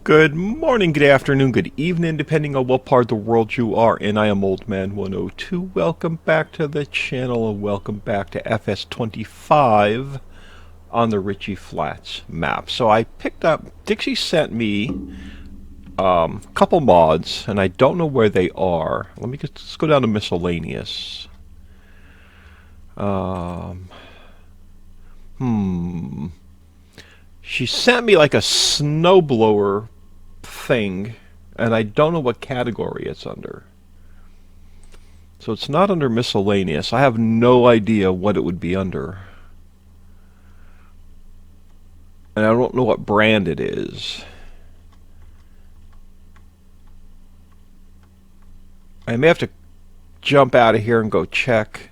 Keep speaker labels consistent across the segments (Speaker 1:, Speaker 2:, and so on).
Speaker 1: Good morning, good afternoon, good evening, depending on what part of the world you are in. I am Old Man 102. Welcome back to the channel and welcome back to FS25 on the Ricci Flats map. So I picked up, Dixie sent me a couple mods and I don't know where they are. Let's go down to miscellaneous. She sent me like a snowblower thing, and I don't know what category it's under. So it's not under miscellaneous. I have no idea what it would be under. And I don't know what brand it is. I may have to jump out of here and go check.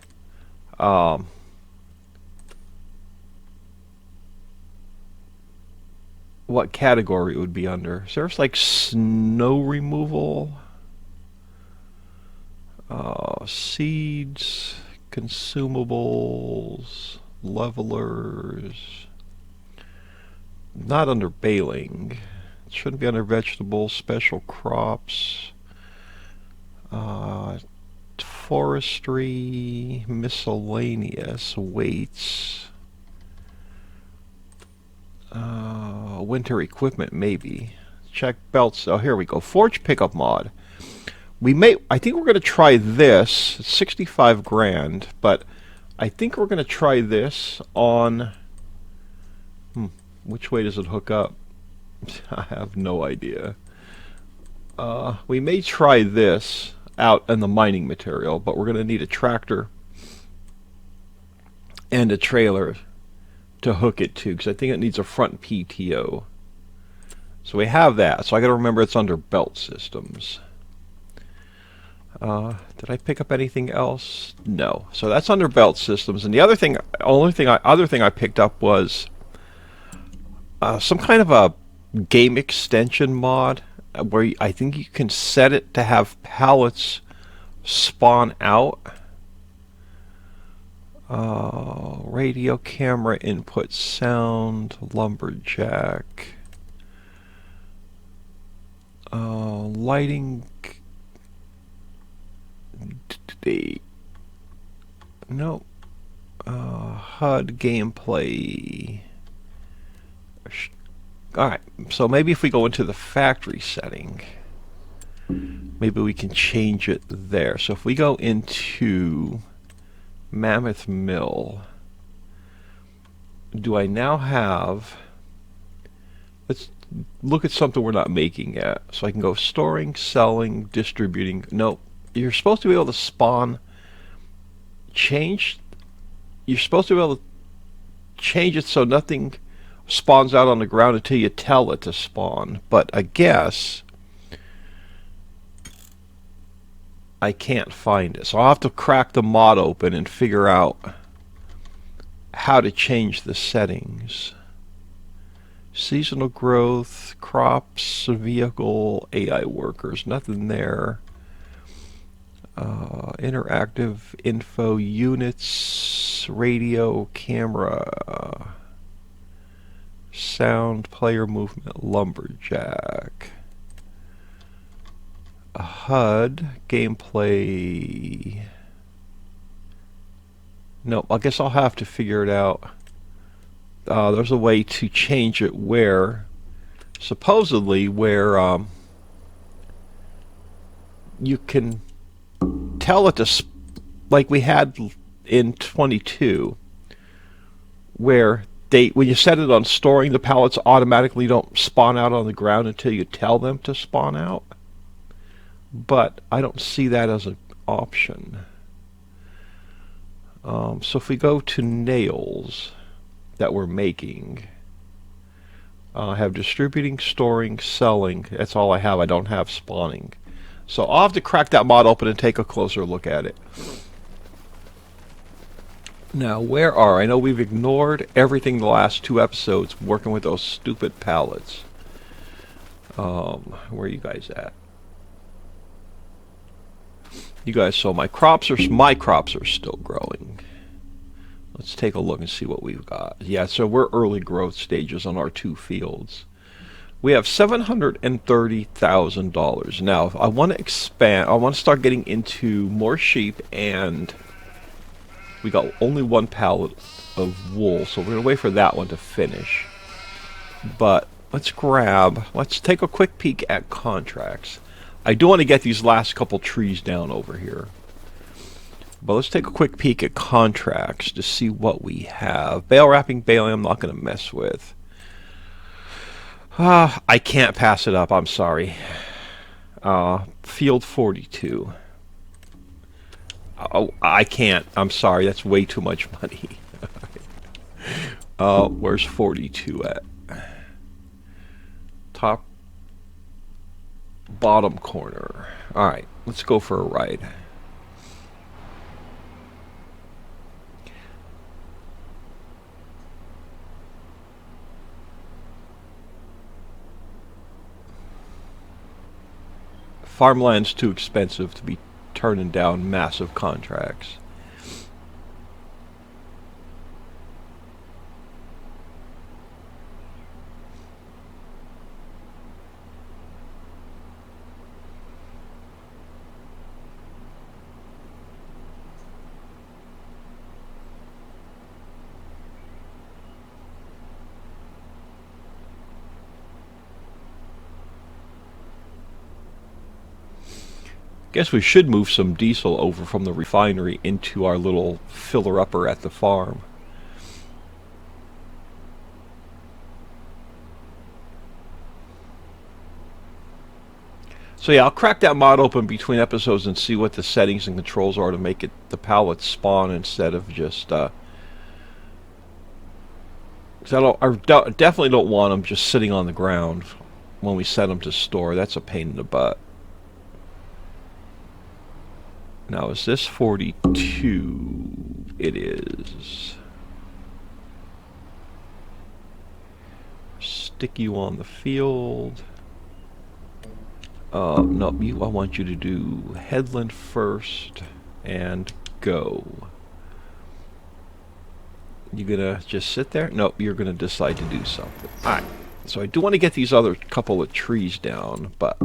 Speaker 1: What category it would be under. So there's like snow removal, seeds, consumables, levelers. Not under baling. It shouldn't be under vegetables, special crops, forestry, miscellaneous, weights. Winter equipment, maybe. Check belts. Oh, here we go. Forge pickup mod. I think we're going to try this. It's 65 grand, but I think we're going to try this on... which way does it hook up? I have no idea. We may try this out in the mining material, but we're going to need a tractor and a trailer to hook it to, because I think it needs a front PTO. So we have that. So I got to remember it's under belt systems. Did I pick up anything else? No. So that's under belt systems. And the other thing, other thing I picked up was some kind of a game extension mod where I think you can set it to have pallets spawn out. Radio, camera, input, sound, lumberjack, lighting, no, HUD, gameplay. Alright, so maybe if we go into the factory setting, maybe we can change it there. So if we go into Mammoth Mill, do I now have... Let's look at something we're not making yet. So I can go storing, selling, distributing. No, you're supposed to be able to spawn... You're supposed to be able to change it so nothing spawns out on the ground until you tell it to spawn. But I guess I can't find it. So I'll have to crack the mod open and figure out how to change the settings. Seasonal growth, crops, vehicle, AI workers, nothing there. Interactive info, units, radio, camera, sound, player movement, lumberjack. HUD, gameplay. No, I guess I'll have to figure it out. There's a way to change it where, supposedly, where you can tell it to, like we had in 22, where when you set it on storing, the pallets automatically don't spawn out on the ground until you tell them to spawn out. But I don't see that as an option. So if we go to nails that we're making, I have distributing, storing, selling. That's all I have. I don't have spawning. So I'll have to crack that mod open and take a closer look at it. Now, I know we've ignored everything the last 2 episodes working with those stupid pallets. Where are you guys at? You guys saw my crops are still growing. Let's take a look and see what we've got. Yeah, so we're early growth stages on our 2 fields. We have $730,000. Now, if I want to expand, I want to start getting into more sheep, and we got only one pallet of wool, so we're going to wait for that one to finish. But let's take a quick peek at contracts. I do want to get these last couple trees down over here. But let's take a quick peek at contracts to see what we have. Bale wrapping, baling, I'm not going to mess with. I can't pass it up, I'm sorry. Field 42. Oh, I can't. I'm sorry, that's way too much money. Where's 42 at? Top, bottom corner. Alright, let's go for a ride. Farmland's too expensive to be turning down massive contracts. Guess we should move some diesel over from the refinery into our little filler-upper at the farm. So yeah, I'll crack that mod open between episodes and see what the settings and controls are to make it the pallets spawn instead of just... Cause I definitely don't want them just sitting on the ground when we set them to store. That's a pain in the butt. Now, is this 42? It is. Stick you on the field. No, I want you to do headland first and go. You gonna just sit there? Nope, you're gonna decide to do something. Alright, so I do want to get these other couple of trees down, but...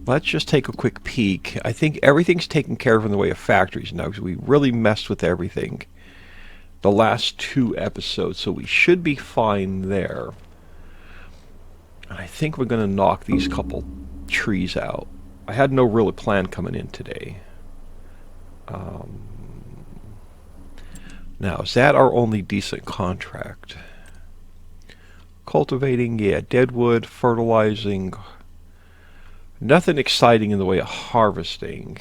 Speaker 1: let's just take a quick peek. I think everything's taken care of in the way of factories now, because we really messed with everything the last 2 episodes, so we should be fine there. I think we're going to knock these couple trees out. I had no real plan coming in today. Now, is that our only decent contract? Cultivating, yeah, deadwood, fertilizing... nothing exciting in the way of harvesting.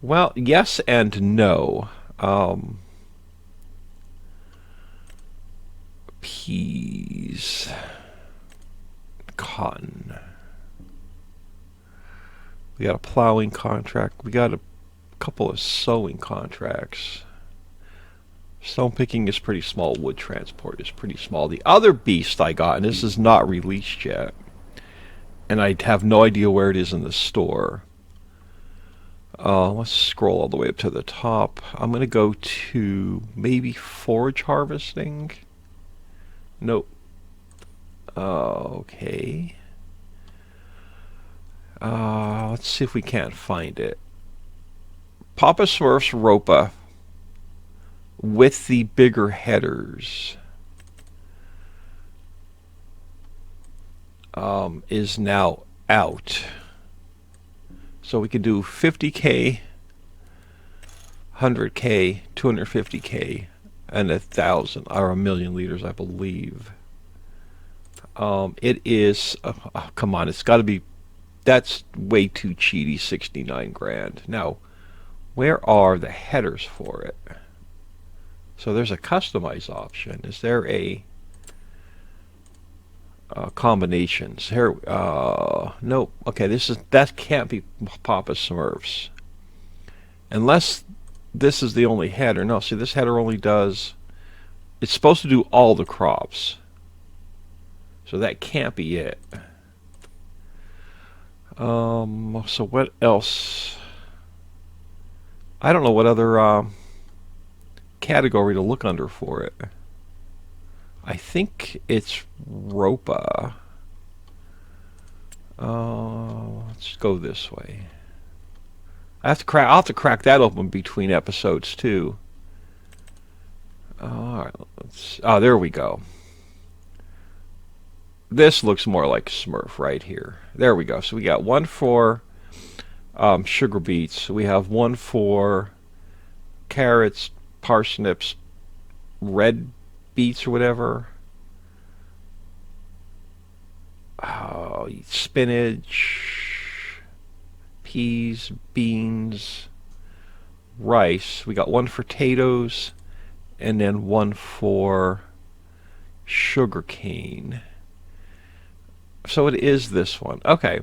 Speaker 1: Well, yes and no. Peas. Cotton. We got a plowing contract. We got a couple of sowing contracts. Stone picking is pretty small. Wood transport is pretty small. The other beast I got, and this is not released yet, and I have no idea where it is in the store. Let's scroll all the way up to the top. I'm going to go to maybe forage harvesting. Nope. Okay. Let's see if we can't find it. Papa Smurf's Ropa with the bigger headers is now out. So we can do 50K, 100K, 250K, and 1,000 or 1,000,000 liters, I believe. It is, come on, it's got to be, that's way too cheaty, 69 grand. Now, where are the headers for it? So there's a customize option. Is there a combinations here? Nope. Okay, that can't be Papa Smurfs, unless this is the only header. No, see, this header only does. It's supposed to do all the crops, so that can't be it. So what else? I don't know what other category to look under for it. I think it's Ropa. Let's go this way. I'll have to crack that open between episodes too. All right, oh, there we go. This looks more like Smurf right here. There we go. So we got one for sugar beets. We have one for carrots, parsnips, red beets or whatever. Oh, spinach, peas, beans, rice. We got one for potatoes, and then one for sugar cane. So it is this one. Okay.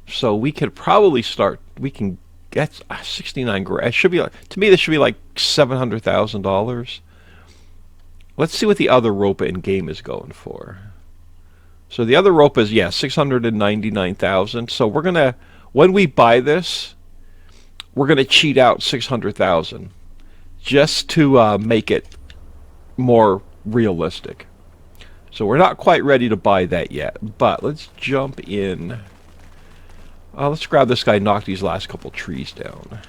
Speaker 1: So we could probably start. We can get 69 grand. It should be like, to me, this should be like $700,000. Let's see what the other Ropa in game is going for. So the other Ropa is 699,000. So we're gonna, when we buy this, we're gonna cheat out 600,000 just to make it more realistic. So we're not quite ready to buy that yet, but let's jump in. Let's grab this guy, knock these last couple trees down.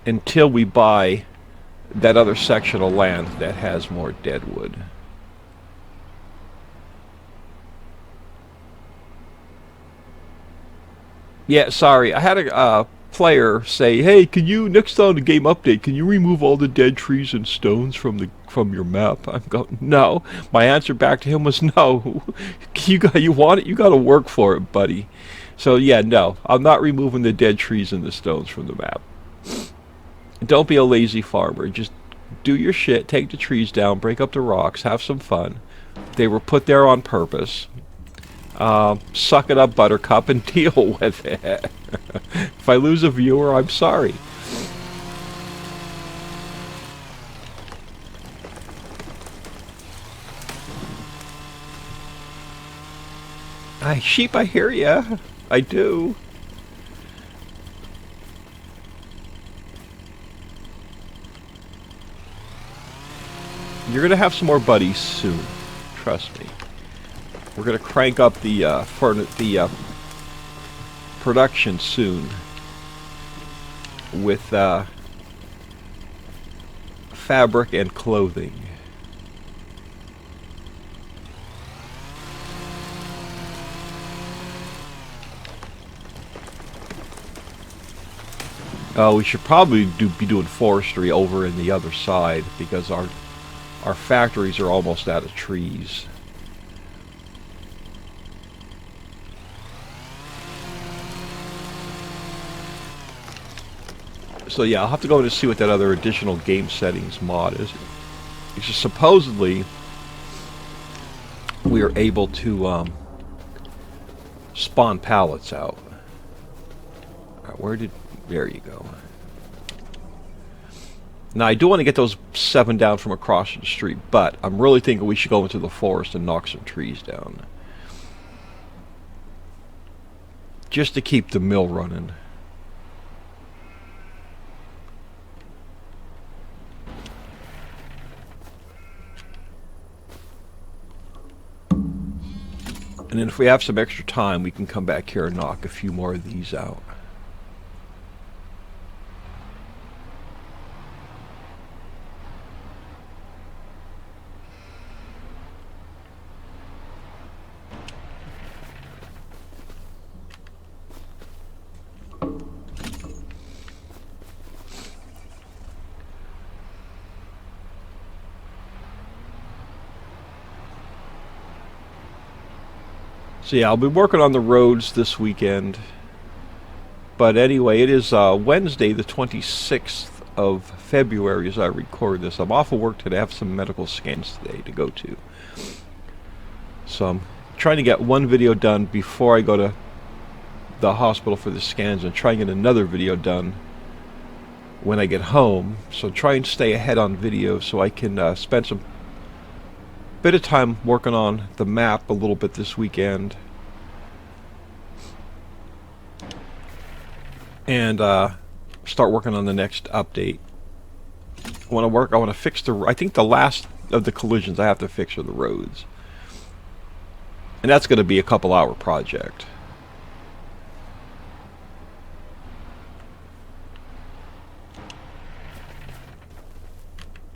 Speaker 1: Until we buy that other section of land that has more deadwood. Yeah, sorry, I had a player say, "Hey, can you next on the game update? Can you remove all the dead trees and stones from your map?" I'm going, "No." My answer back to him was, "No. You want it? You got to work for it, buddy." So yeah, no, I'm not removing the dead trees and the stones from the map. Don't be a lazy farmer. Just do your shit. Take the trees down. Break up the rocks. Have some fun. They were put there on purpose. Suck it up, Buttercup, and deal with it. If I lose a viewer, I'm sorry. Sheep, I hear ya. I do. You're gonna have some more buddies soon. Trust me. We're gonna crank up the production soon with fabric and clothing. We should probably be doing forestry over in the other side because our factories are almost out of trees. So yeah, I'll have to go in and see what that other additional game settings mod is. It's just supposedly we are able to spawn pallets out. Alright, there you go. Now I do want to get those 7 down from across the street, but I'm really thinking we should go into the forest and knock some trees down. Just to keep the mill running. And then if we have some extra time, we can come back here and knock a few more of these out. So yeah, I'll be working on the roads this weekend. But anyway, it is Wednesday, the 26th of February as I record this. I'm off of work today. I have some medical scans today to go to. So I'm trying to get one video done before I go to the hospital for the scans and try and get another video done when I get home. So try and stay ahead on video so I can spend some bit of time working on the map a little bit this weekend. and start working on the next update. I want to fix the, I think the last of the collisions I have to fix are the roads. And that's going to be a couple-hour project.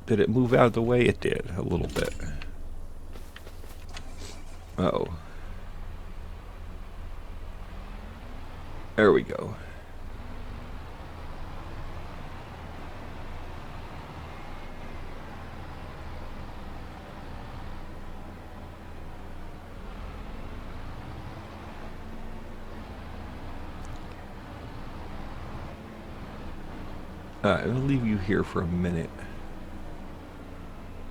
Speaker 1: Did it move out of the way? It did, a little bit. Uh-oh. There we go. Alright, I'm going to leave you here for a minute.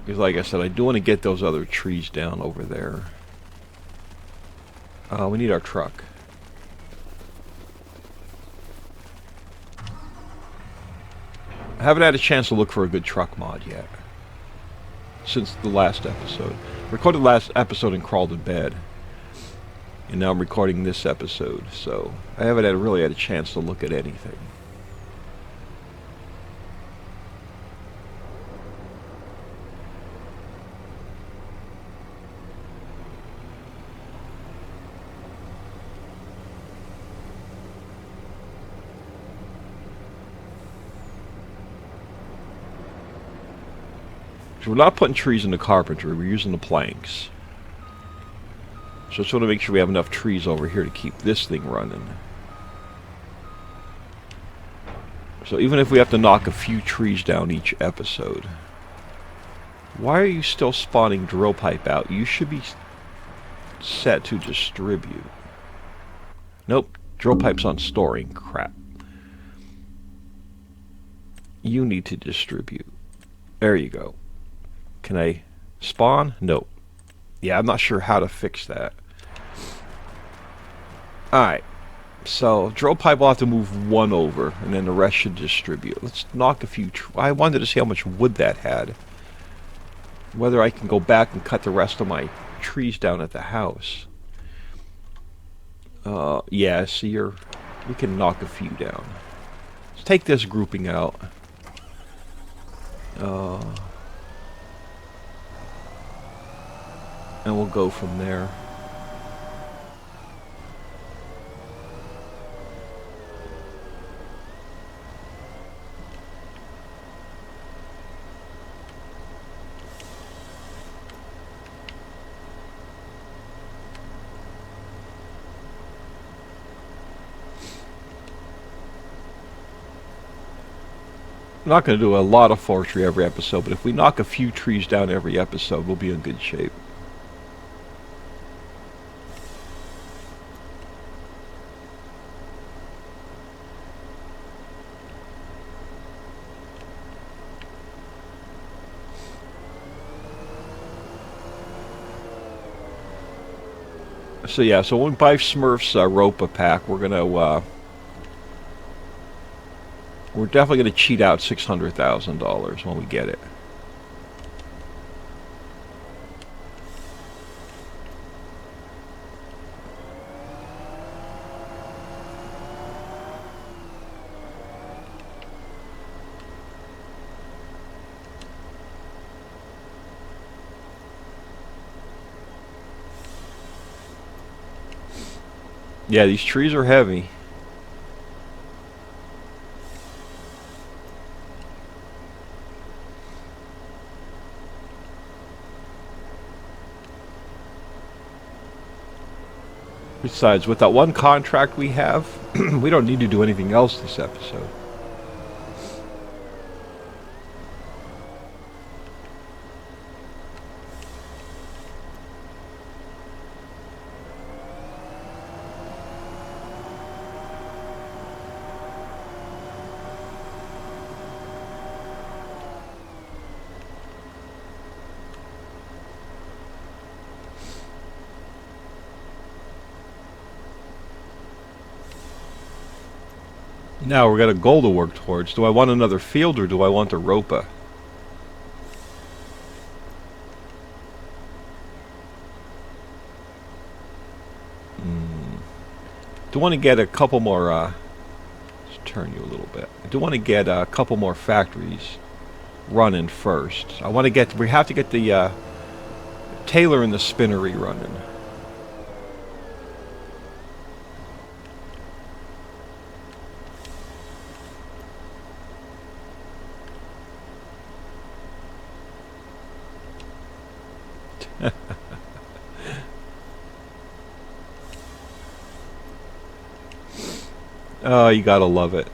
Speaker 1: Because like I said, I do want to get those other trees down over there. We need our truck. I haven't had a chance to look for a good truck mod yet. Since the last episode. Recorded the last episode and crawled in bed. And now I'm recording this episode, so I haven't really had a chance to look at anything. So we're not putting trees in the carpentry, we're using the planks. So just want to make sure we have enough trees over here to keep this thing running. So even if we have to knock a few trees down each episode. Why are you still spawning drill pipe out? You should be set to distribute. Nope, drill pipe's on storing. Crap. You need to distribute. There you go. Can I spawn? Nope. Yeah, I'm not sure how to fix that. Alright. So, drill pipe will have to move one over, and then the rest should distribute. Let's knock a few... I wanted to see how much wood that had. Whether I can go back and cut the rest of my trees down at the house. Yeah, see, we can knock a few down. Let's take this grouping out. And we'll go from there. I'm not going to do a lot of forestry every episode, but if we knock a few trees down every episode, we'll be in good shape. So yeah, so when we buy Smurf's Ropa pack, we're definitely gonna cheat out $600,000 when we get it. Yeah, these trees are heavy. Besides, with that one contract we have, we don't need to do anything else this episode. Now we've got a goal to work towards. Do I want another field or do I want a Ropa? Do want to get a couple more turn you a little bit. I do want to get a couple more factories running first. We have to get the Taylor and the spinnery running. Oh, you gotta love it.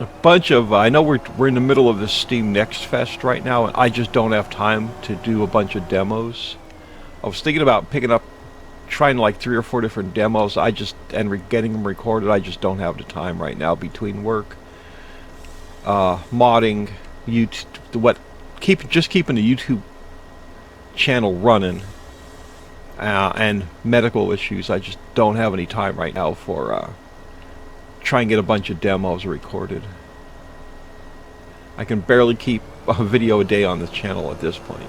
Speaker 1: A bunch of I know we're in the middle of the Steam Next Fest right now, and I just don't have time to do a bunch of demos. I was thinking about trying like 3 or 4 different demos. Getting them recorded. I just don't have the time right now between work, modding, keeping the YouTube channel running, and medical issues. I just don't have any time right now for try and get a bunch of demos recorded. I can barely keep a video a day on the channel at this point.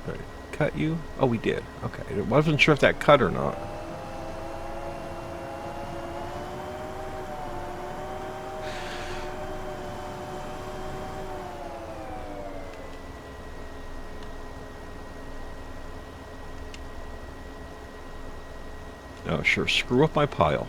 Speaker 1: Did I cut you? Oh, we did. Okay. I wasn't sure if that cut or not. Oh, sure. Screw up my pile.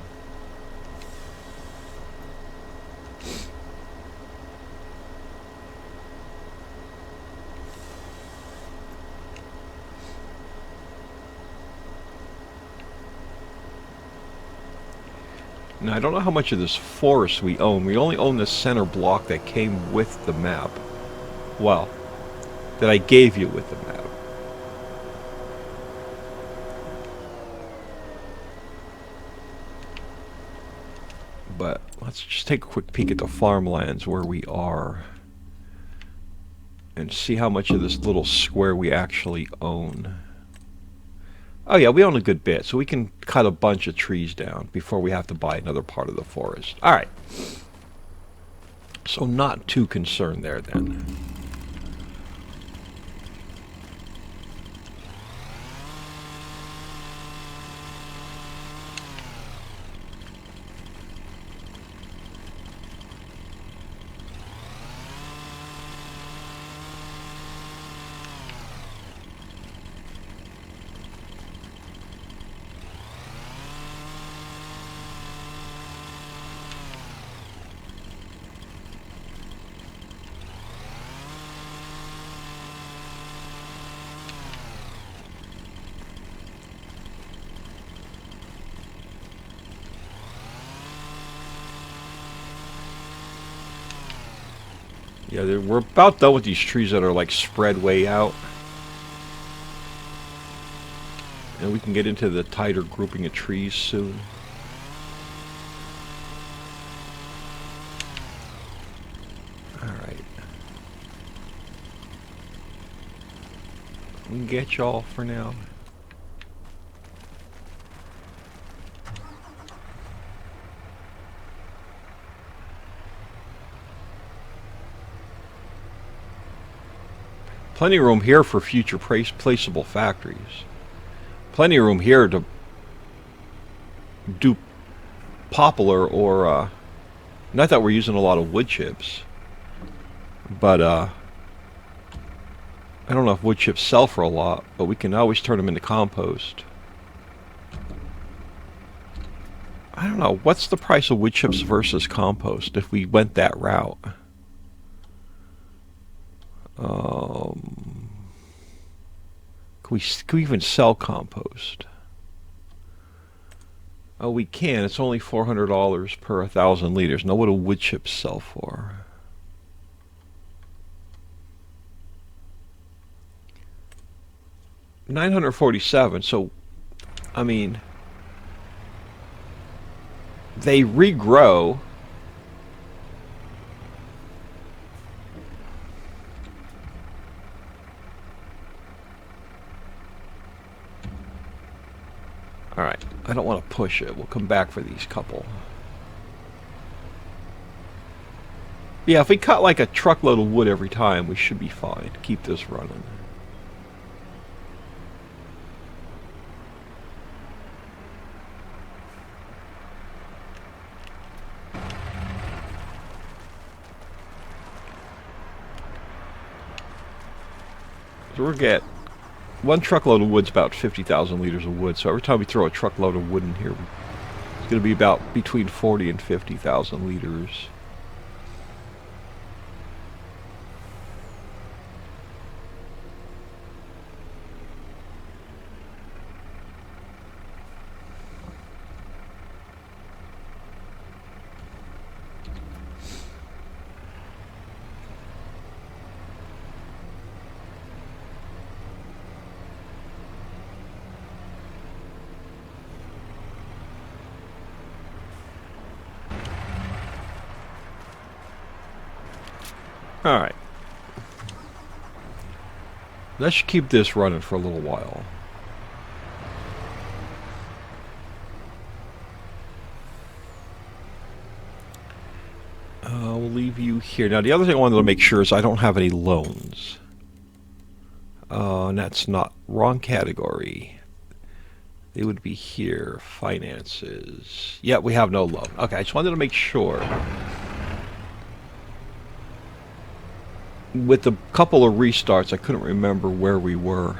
Speaker 1: Now, I don't know how much of this forest we own. We only own the center block that came with the map. Well, that I gave you with the map. But let's just take a quick peek at the farmlands where we are and see how much of this little square we actually own. Oh yeah, we own a good bit, so we can cut a bunch of trees down before we have to buy another part of the forest. Alright. So not too concerned there then. Yeah, we're about done with these trees that are like spread way out. And we can get into the tighter grouping of trees soon. Alright. We can get y'all for now. Plenty of room here for future placeable factories. Plenty of room here to do poplar or not that we're using a lot of wood chips, but I don't know if wood chips sell for a lot, but we can always turn them into compost. I don't know, what's the price of wood chips versus compost if we went that route? Can we even sell compost? Oh, we can. It's only $400 per 1,000 liters. Now, what do wood chips sell for? $947. So, I mean, they regrow. All right. I don't want to push it. We'll come back for these couple. Yeah, if we cut like a truckload of wood every time, we should be fine. Keep this running. So we'll get one truckload of wood's about 50,000 liters of wood. So every time we throw a truckload of wood in here, it's going to be about between 40 and 50,000 liters. Alright. Let's keep this running for a little while. We'll leave you here. Now, the other thing I wanted to make sure is I don't have any loans. And that's not wrong category. They would be here. Finances. Yeah, we have no loan. Okay, I just wanted to make sure. With a couple of restarts, I couldn't remember where we were.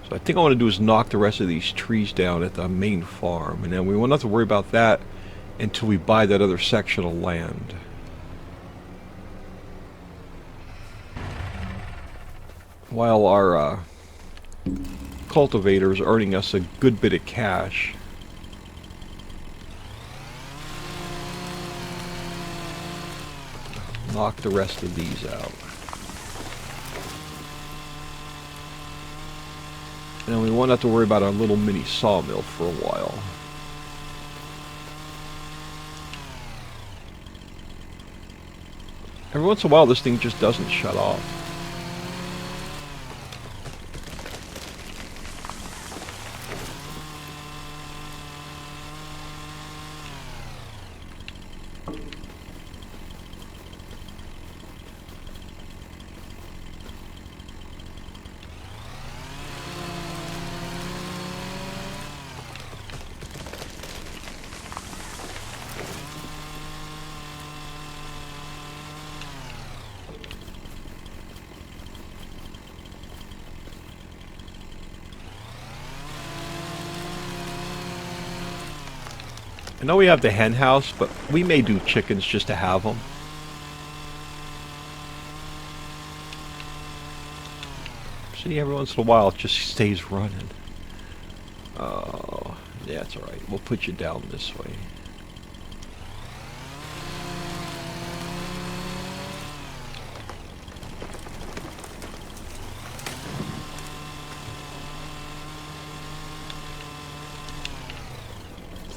Speaker 1: So I think what I want to do is knock the rest of these trees down at the main farm, and then we won't have to worry about that until we buy that other section of land. While our cultivator is earning us a good bit of cash. Knock the rest of these out. And we won't have to worry about our little mini sawmill for a while. Every once in a while this thing just doesn't shut off. I know we have the hen house, but we may do chickens just to have them. See, every once in a while it just stays running. Oh, yeah, that's alright. We'll put you down this way.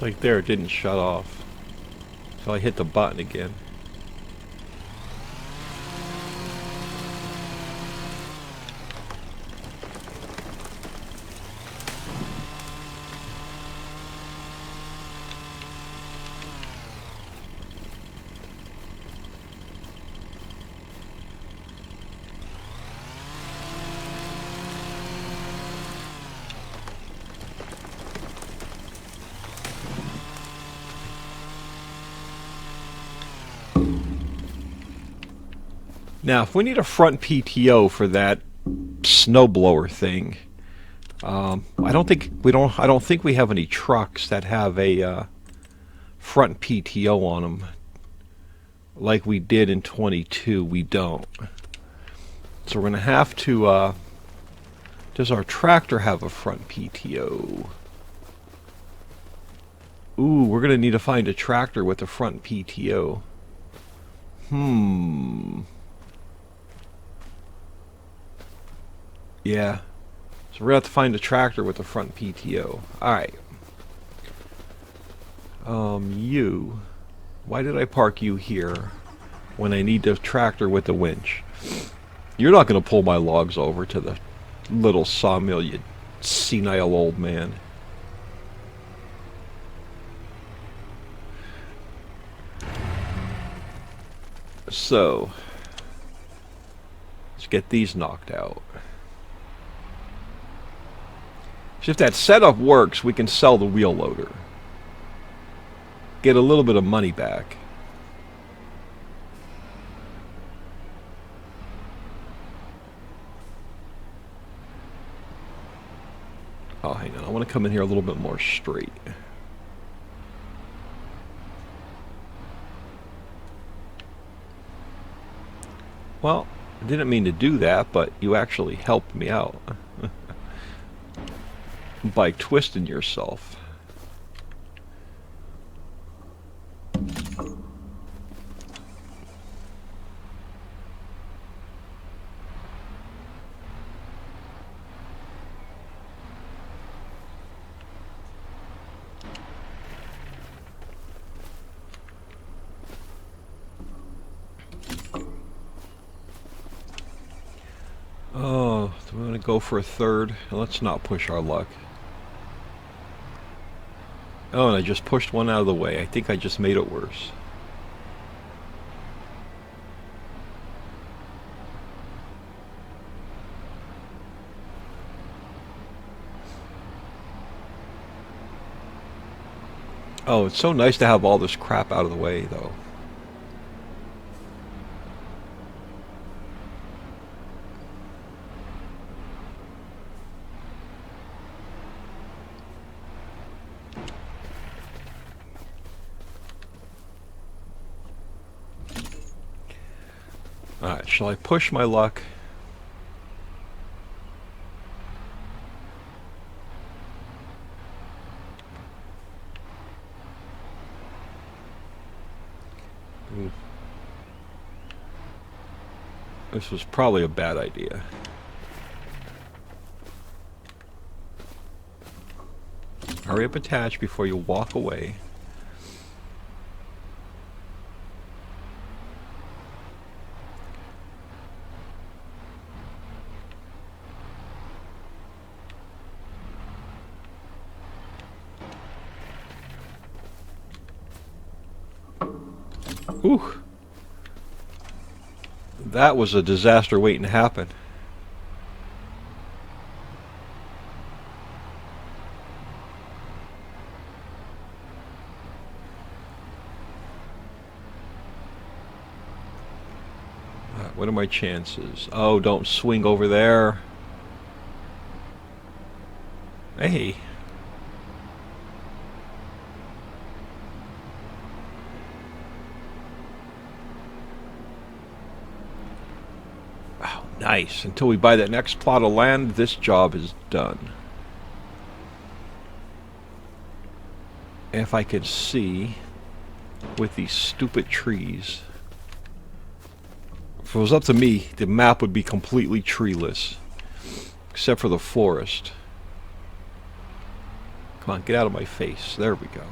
Speaker 1: Like there, it didn't shut off. So I hit the button again. Now, if we need a front PTO for that snowblower thing, I don't think we have any trucks that have a front PTO on them like we did in 22. We don't. So we're going to have to... does our tractor have a front PTO? Ooh, we're going to need to find a tractor with a front PTO. Yeah. So we're going to have to find a tractor with a front PTO. Alright. You. Why did I park you here when I need a tractor with a winch? You're not going to pull my logs over to the little sawmill, you senile old man. So, let's get these knocked out. So if that setup works, we can sell the wheel loader. Get a little bit of money back. Oh, hang on. I want to come in here a little bit more straight. Well, I didn't mean to do that, but you actually helped me out. By twisting yourself. Oh, do we want to go for a third? Let's not push our luck. Oh, and I just pushed one out of the way. I think I just made it worse. Oh, it's so nice to have all this crap out of the way, though. Alright, shall I push my luck? This was probably a bad idea. Hurry up, attach before you walk away. Ooh. That was a disaster waiting to happen. What are my chances? Oh, don't swing over there. Hey. Oh, nice. Until we buy that next plot of land, this job is done. If I could see with these stupid trees. If it was up to me, the map would be completely treeless. Except for the forest. Come on, get out of my face. There we go.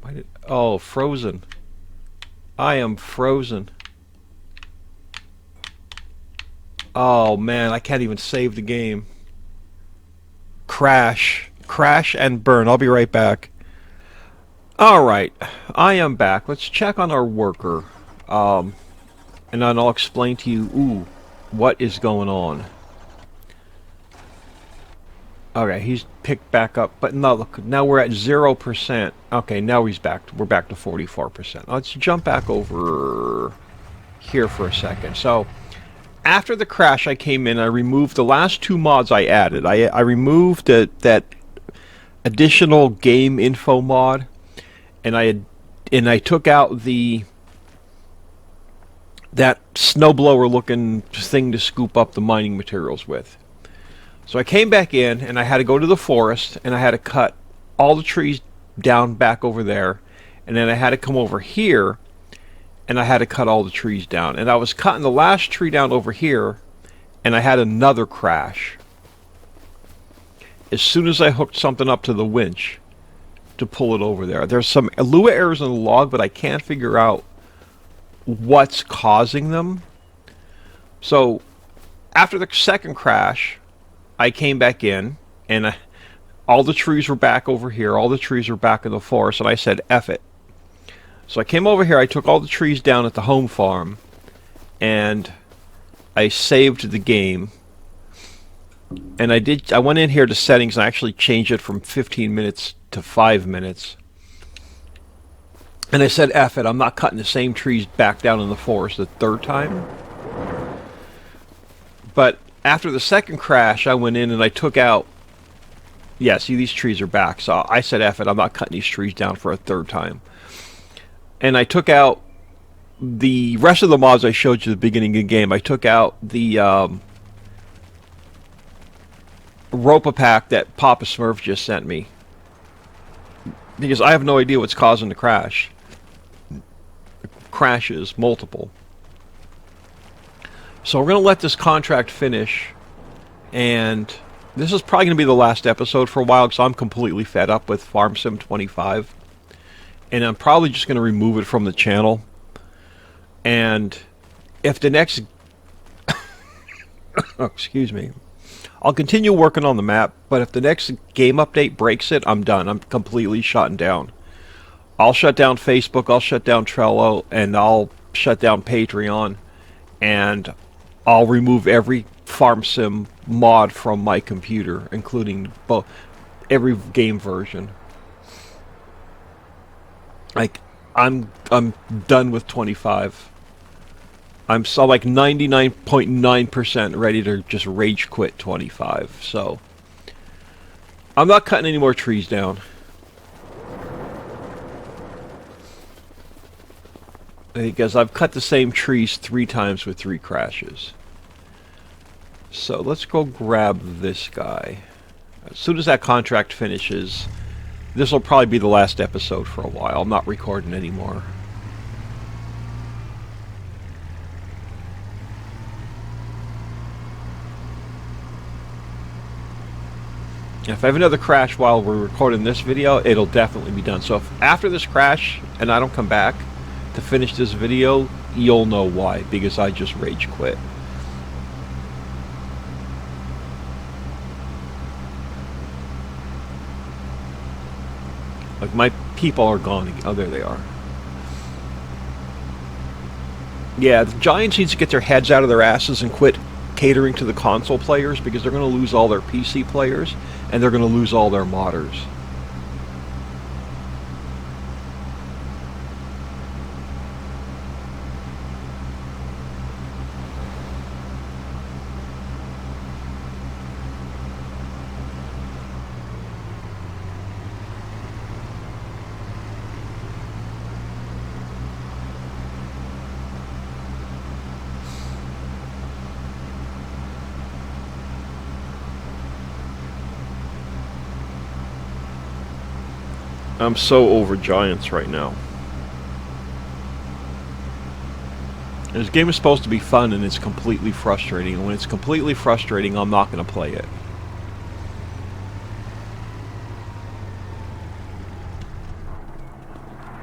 Speaker 1: Why did... Oh, frozen. I am frozen. Oh, man, I can't even save the game. Crash. Crash and burn. I'll be right back. Alright, I am back. Let's check on our worker. And then I'll explain to you, what is going on. Okay, he's picked back up, but no, look, now we're at 0%. Okay, now he's back. We're back to 44%. Let's jump back over here for a second. So, after the crash, I came in, I removed the last two mods I added. I removed that additional game info mod, and I took out that snowblower looking thing to scoop up the mining materials with. So I came back in and I had to go to the forest and I had to cut all the trees down back over there, and then I had to come over here and I had to cut all the trees down, and I was cutting the last tree down over here and I had another crash as soon as I hooked something up to the winch to pull it over there. There's some Lua errors in the log, but I can't figure out what's causing them. So after the second crash, I came back in and all the trees were back over here. All the trees were back in the forest, and I said, F it. So I came over here, I took all the trees down at the home farm, and I saved the game. And I went in here to settings and I actually changed it from 15 minutes to 5 minutes. And I said, F it, I'm not cutting the same trees back down in the forest the third time. But after the second crash, I went in and I took out... Yeah, see, these trees are back. So I said, F it, I'm not cutting these trees down for a third time. And I took out the rest of the mods I showed you at the beginning of the game. I took out the Ropa pack that Papa Smurf just sent me, because I have no idea what's causing the crash. Crashes, multiple. So we're going to let this contract finish, and this is probably going to be the last episode for a while because I'm completely fed up with Farm Sim 25, and I'm probably just going to remove it from the channel. And if the next excuse me, I'll continue working on the map, but if the next game update breaks it, I'm done. I'm completely shutting down. I'll shut down Facebook, I'll shut down Trello, and I'll shut down Patreon, and I'll remove every Farm Sim mod from my computer, including every game version. Like, I'm done with 25. I'm so like 99.9% ready to just rage quit 25. So I'm not cutting any more trees down. Because I've cut the same trees 3 times with 3 crashes. So let's go grab this guy. As soon as that contract finishes, this will probably be the last episode for a while. I'm not recording anymore. If I have another crash while we're recording this video, it'll definitely be done. So if after this crash and I don't come back to finish this video, you'll know why, because I just rage quit. Like, my people are gone again. Oh, there they are. Yeah, the Giants need to get their heads out of their asses and quit catering to the console players, because they're going to lose all their PC players and they're going to lose all their modders. I'm so over Giants right now. This game is supposed to be fun, and it's completely frustrating. And when it's completely frustrating, I'm not going to play it.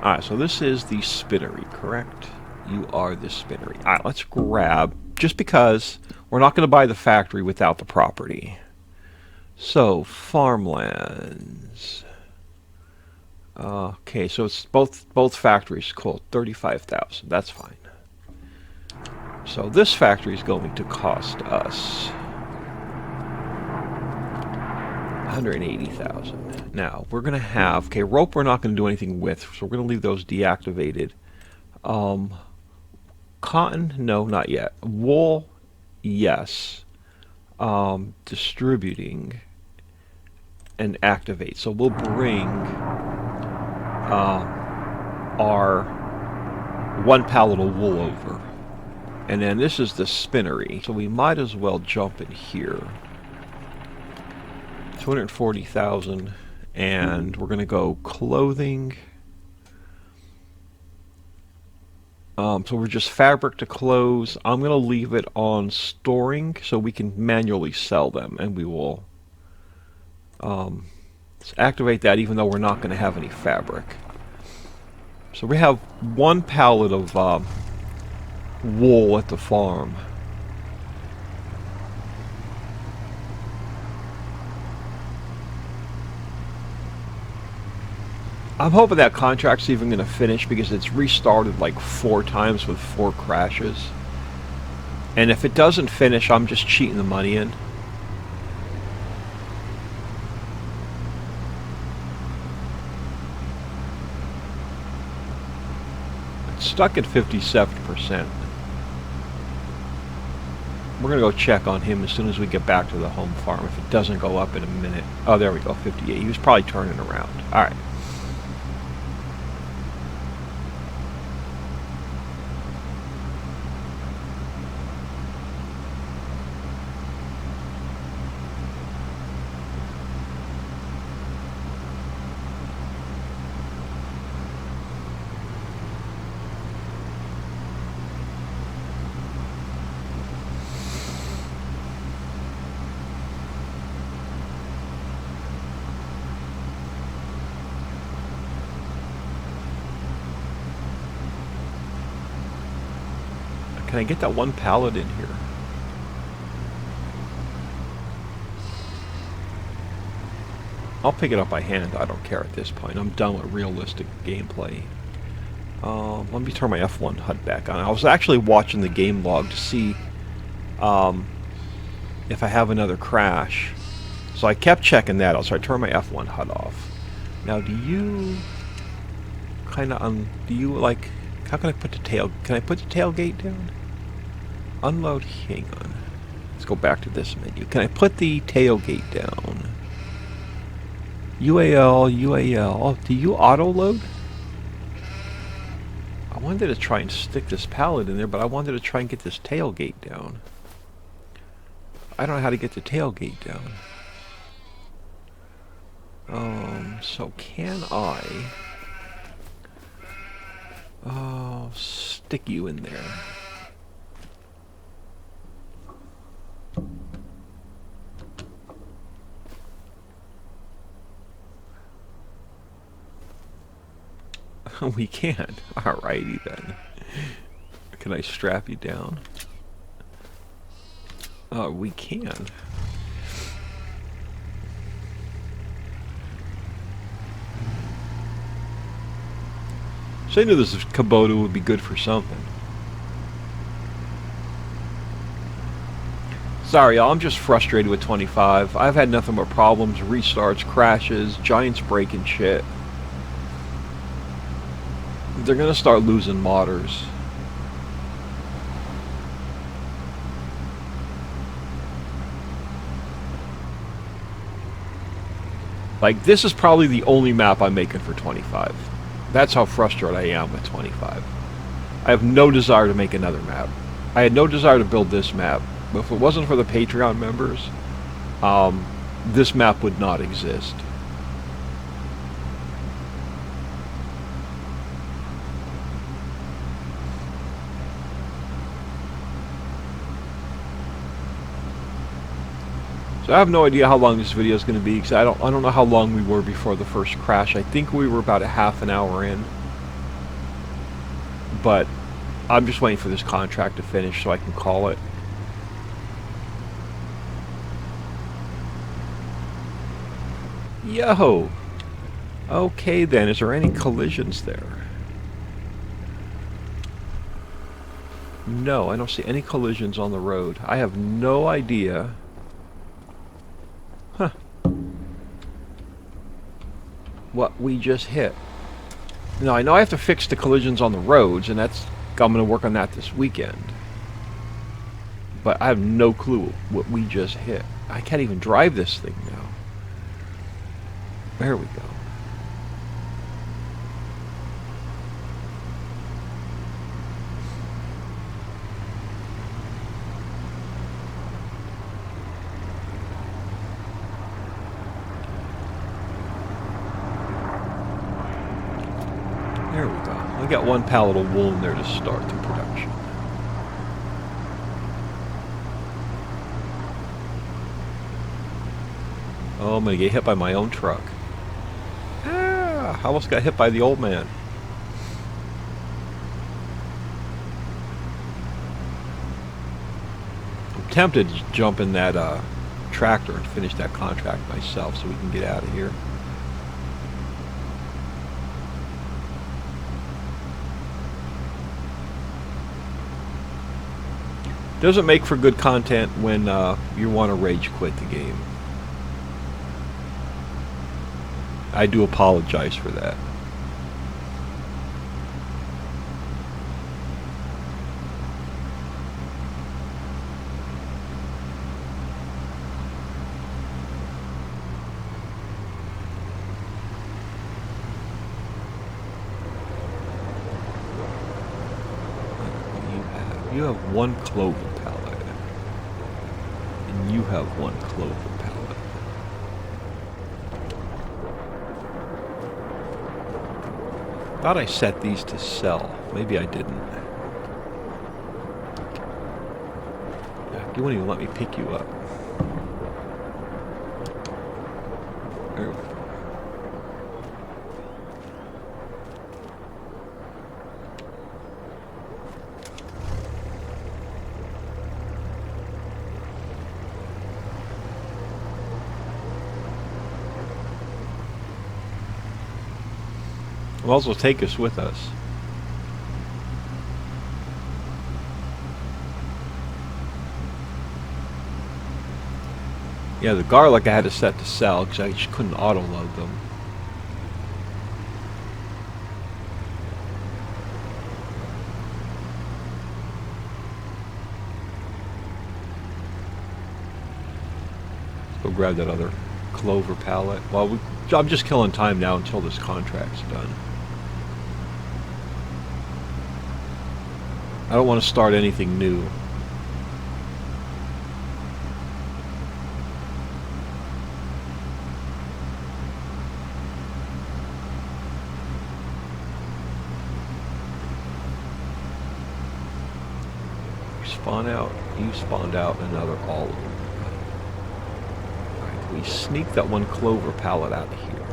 Speaker 1: Alright, so this is the spinnery, correct? You are the spinnery. Alright, let's grab, just because we're not going to buy the factory without the property. So, farmlands. Okay, so it's both factories. Cool, 35,000. That's fine. So this factory is going to cost us 180,000. Now, we're going to have... Okay, rope we're not going to do anything with, so we're going to leave those deactivated. Cotton? No, not yet. Wool? Yes. Distributing and activate. So we'll bring our 1 pallet of wool over. And then this is the spinnery. So we might as well jump in here. 240,000. And we're going to go clothing. So we're just fabric to clothes. I'm going to leave it on storing so we can manually sell them. And we will let's activate that even though we're not going to have any fabric. So we have 1 pallet of wool at the farm. I'm hoping that contract's even going to finish because it's restarted like 4 times with 4 crashes. And if it doesn't finish, I'm just cheating the money in. It's stuck at 57%. We're going to go check on him as soon as we get back to the home farm if it doesn't go up in a minute. Oh, there we go, 58. He was probably turning around. All right. Can I get that 1 pallet in here? I'll pick it up by hand. I don't care at this point. I'm done with realistic gameplay. Let me turn my F1 HUD back on. I was actually watching the game log to see if I have another crash. So I kept checking that out. So I turned my F1 HUD off. Now, do you kind of do you like? How can I put the tail? Can I put the tailgate down? Unload. Hang on. Let's go back to this menu. Can I put the tailgate down? UAL. Oh, do you auto load? I wanted to try and stick this pallet in there, but I wanted to try and get this tailgate down. I don't know how to get the tailgate down. So can I stick you in there? We can. Alrighty then. Can I strap you down? We can. So I knew this Kubota would be good for something. Sorry, y'all, I'm just frustrated with 25. I've had nothing but problems, restarts, crashes, giants breaking shit. They're gonna start losing modders. Like, this is probably the only map I'm making for 25. That's how frustrated I am with 25. I have no desire to make another map. I had no desire to build this map. But if it wasn't for the Patreon members, this map would not exist. So I have no idea how long this video is going to be because I don't know how long we were before the first crash. I think we were about a half an hour in. But I'm just waiting for this contract to finish so I can call it. Yo! Okay then, is there any collisions there? No, I don't see any collisions on the road. I have no idea. Huh. what we just hit. Now, I know I have to fix the collisions on the roads, and I'm going to work on that this weekend. But I have no clue what we just hit. I can't even drive this thing now. There we go. There we go. I got one pallet of wool in there to start the production. Oh, I'm going to get hit by my own truck. Ah, I almost got hit by the old man. I'm tempted to jump in that tractor and finish that contract myself so we can get out of here. Doesn't make for good content when you want to rage quit the game. I do apologize for that. You have one clover pallet. And you have one clover pallet. Thought I set these to sell. Maybe I didn't. You won't even let me pick you up. There we go. Might as well take us with us. Yeah, the garlic I had to set to sell because I just couldn't auto-load them. Let's go grab that other clover pallet. Well, I'm just killing time now until this contract's done. I don't want to start anything new. You spawned out another all of them. Alright, we sneak that one clover pallet out of here.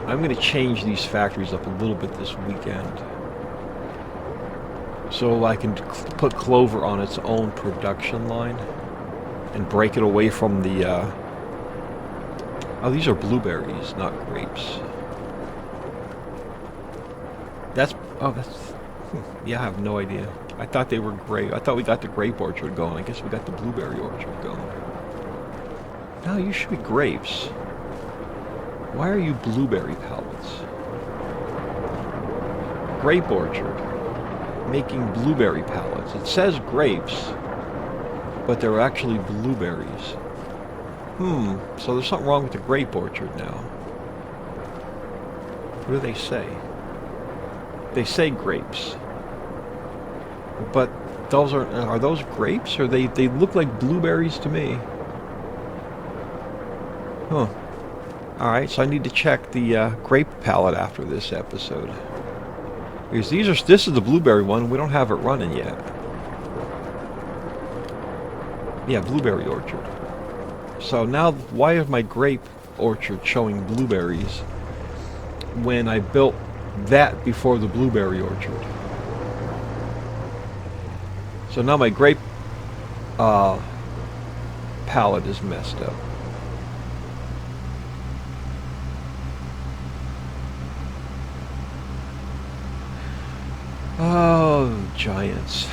Speaker 1: I'm going to change these factories up a little bit this weekend, so I can put clover on its own production line and break it away from the oh, these are blueberries, not grapes. That's yeah, I have no idea. I thought they were grape. I thought we got the grape orchard going. I guess we got the blueberry orchard going. No, you should be grapes. Why are you blueberry pallets? Grape orchard. Making blueberry pallets. It says grapes, but they're actually blueberries. So there's something wrong with the grape orchard now. What do they say? They say grapes. But those are those grapes? Or they look like blueberries to me. Huh. Alright, so I need to check the grape palette after this episode. Because this is the blueberry one, we don't have it running yet. Yeah, blueberry orchard. So now, why is my grape orchard showing blueberries when I built that before the blueberry orchard? So now my grape palette is messed up. Oh, giants.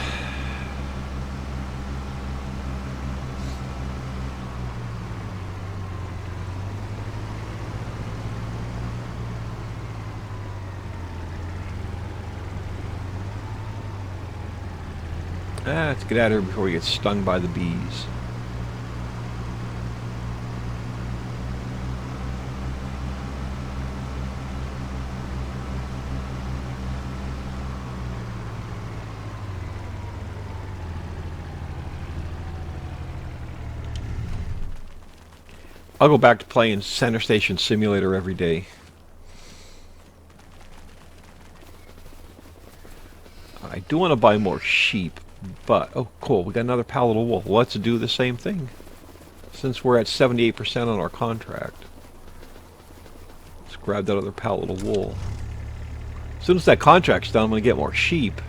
Speaker 1: Let's get out of here before we get stung by the bees. I'll go back to playing Center Station Simulator every day. I do want to buy more sheep, but... Oh, cool. We got another pallet of wool. Let's do the same thing. Since we're at 78% on our contract. Let's grab that other pallet of wool. As soon as that contract's done, I'm going to get more sheep.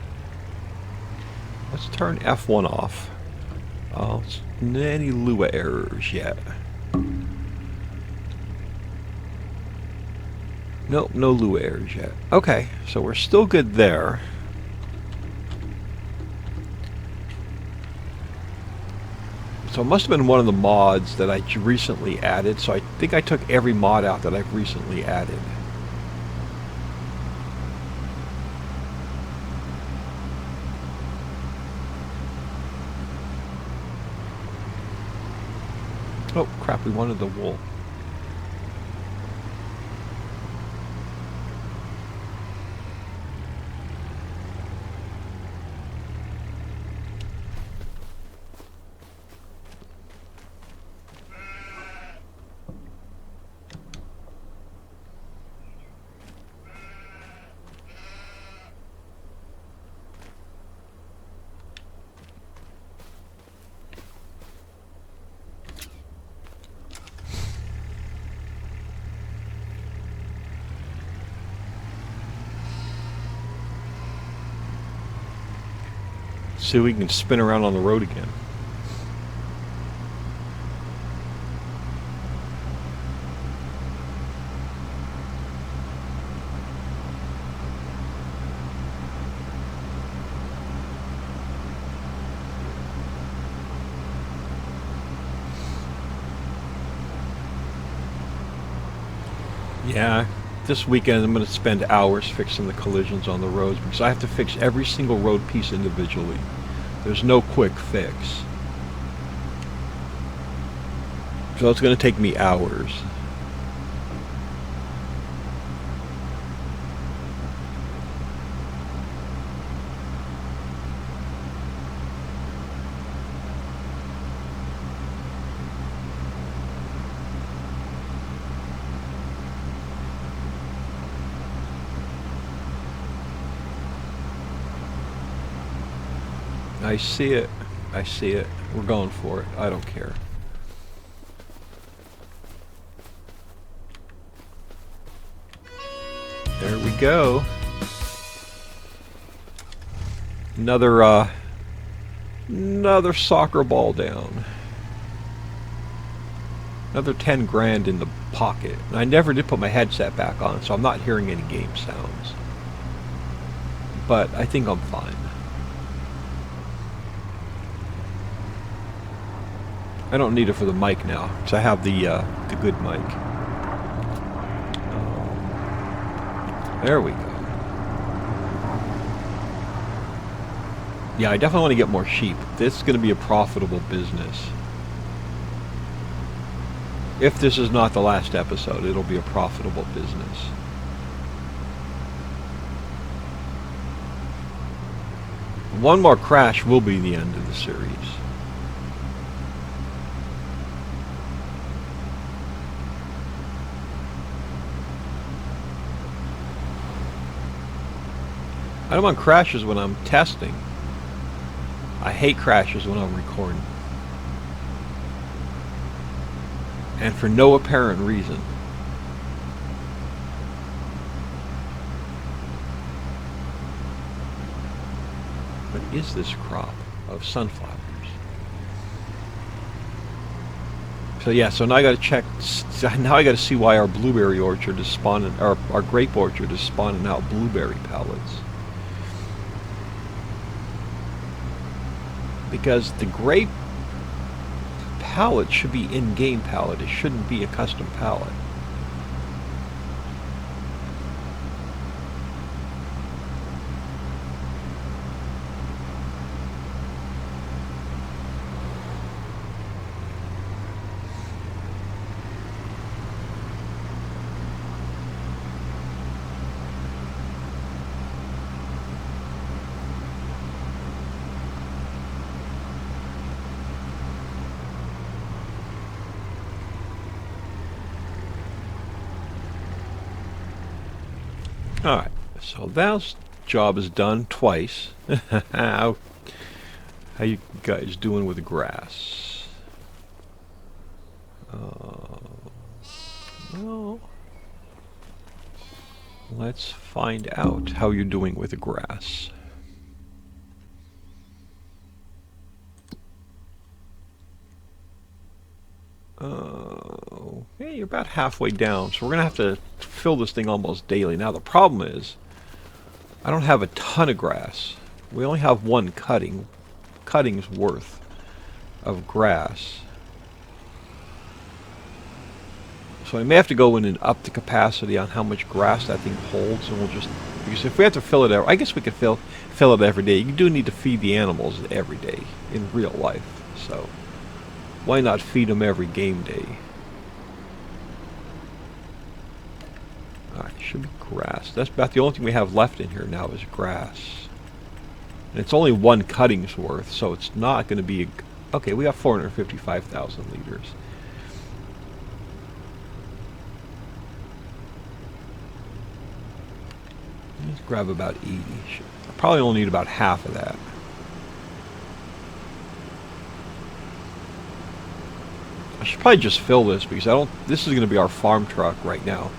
Speaker 1: Let's turn F1 off. Any Lua errors yet? Nope, no Lua errors yet. Okay, so we're still good there. So it must have been one of the mods that I recently added, so I think I took every mod out that I've recently added. Oh crap, we wanted the wool. See if we can spin around on the road again. Yeah, this weekend I'm going to spend hours fixing the collisions on the roads because I have to fix every single road piece individually. There's no quick fix. So it's going to take me hours. I see it. I see it. We're going for it. I don't care. There we go. Another soccer ball down. Another 10 grand in the pocket. And I never did put my headset back on, so I'm not hearing any game sounds. But I think I'm fine. I don't need it for the mic now, because I have the good mic. There we go. Yeah, I definitely want to get more sheep. This is going to be a profitable business. If this is not the last episode, it'll be a profitable business. One more crash will be the end of the series. I don't want crashes when I'm testing. I hate crashes when I'm recording. And for no apparent reason. What is this crop of sunflowers? So yeah, so now I got to check. Now I got to see why our blueberry orchard is spawning, or our grape orchard is spawning out blueberry pellets. Because the grape pallet should be in-game pallet. It shouldn't be a custom pallet. Alright, so that job is done twice. How you guys doing with the grass? Well, let's find out how you're doing with the grass. Hey, you're about halfway down, so we're gonna have to fill this thing almost daily. Now the problem is, I don't have a ton of grass. We only have one cutting's worth of grass. So I may have to go in and up the capacity on how much grass that thing holds, and we'll just, because if we have to fill it, I guess we could fill it every day. You do need to feed the animals every day in real life, so why not feed them every game day? Alright, should be grass. That's about the only thing we have left in here now is grass. And it's only one cutting's worth, so it's not going to be a... Okay, we got 455,000 liters. Let's grab about 80. I probably only need about half of that. I should probably just fill this because this is going to be our farm truck right now.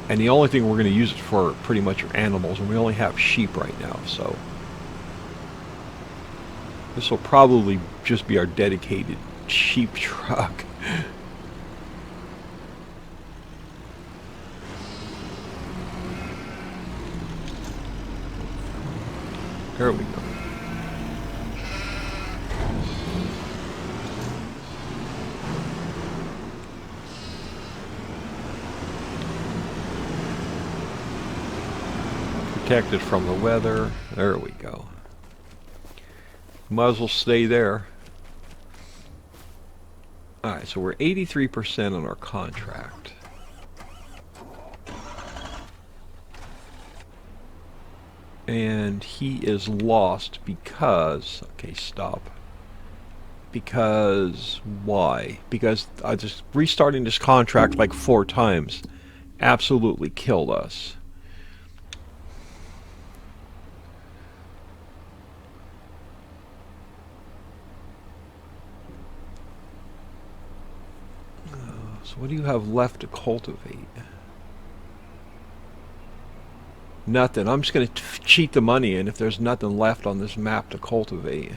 Speaker 1: And the only thing we're going to use it for pretty much are animals, and we only have sheep right now, so this will probably just be our dedicated sheep truck. There we go. Protected from the weather. There we go. Might as well stay there. Alright, so we're 83% on our contract. And he is lost because... Okay, stop. Because... Why? Because I just restarting this contract like 4 times absolutely killed us. So what do you have left to cultivate? Nothing. I'm just going to cheat the money in if there's nothing left on this map to cultivate.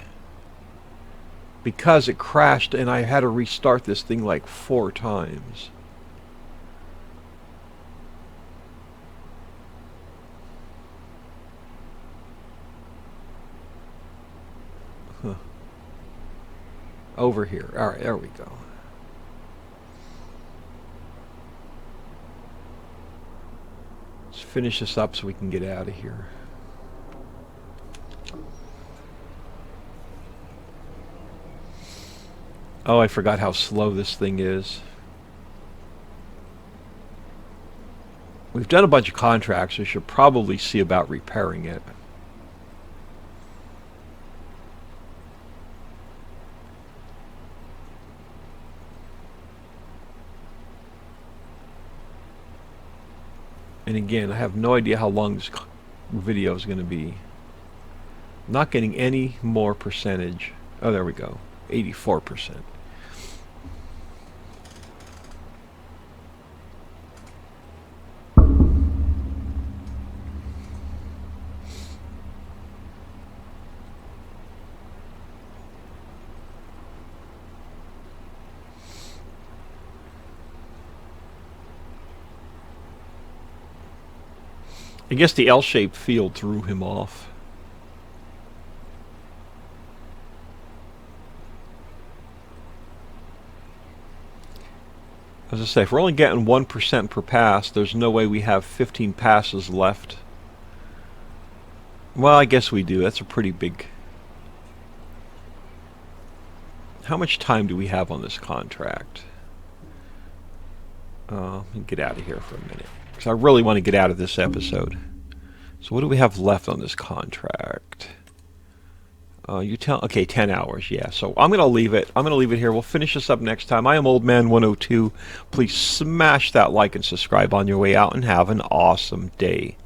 Speaker 1: Because it crashed and I had to restart this thing like 4 times. Huh. Over here. Alright, there we go. Let's finish this up so we can get out of here. Oh, I forgot how slow this thing is. We've done a bunch of contracts. We should probably see about repairing it. And again, I have no idea how long this video is going to be. I'm not getting any more percentage. Oh, there we go. 84%. I guess the L-shaped field threw him off. As I say, if we're only getting 1% per pass, there's no way we have 15 passes left. Well, I guess we do. That's a pretty big... How much time do we have on this contract? Let me get out of here for a minute. Because I really want to get out of this episode. So what do we have left on this contract? You tell. Okay, 10 hours. Yeah. So I'm gonna leave it. I'm gonna leave it here. We'll finish this up next time. I am Old Man 102. Please smash that like and subscribe on your way out, and have an awesome day.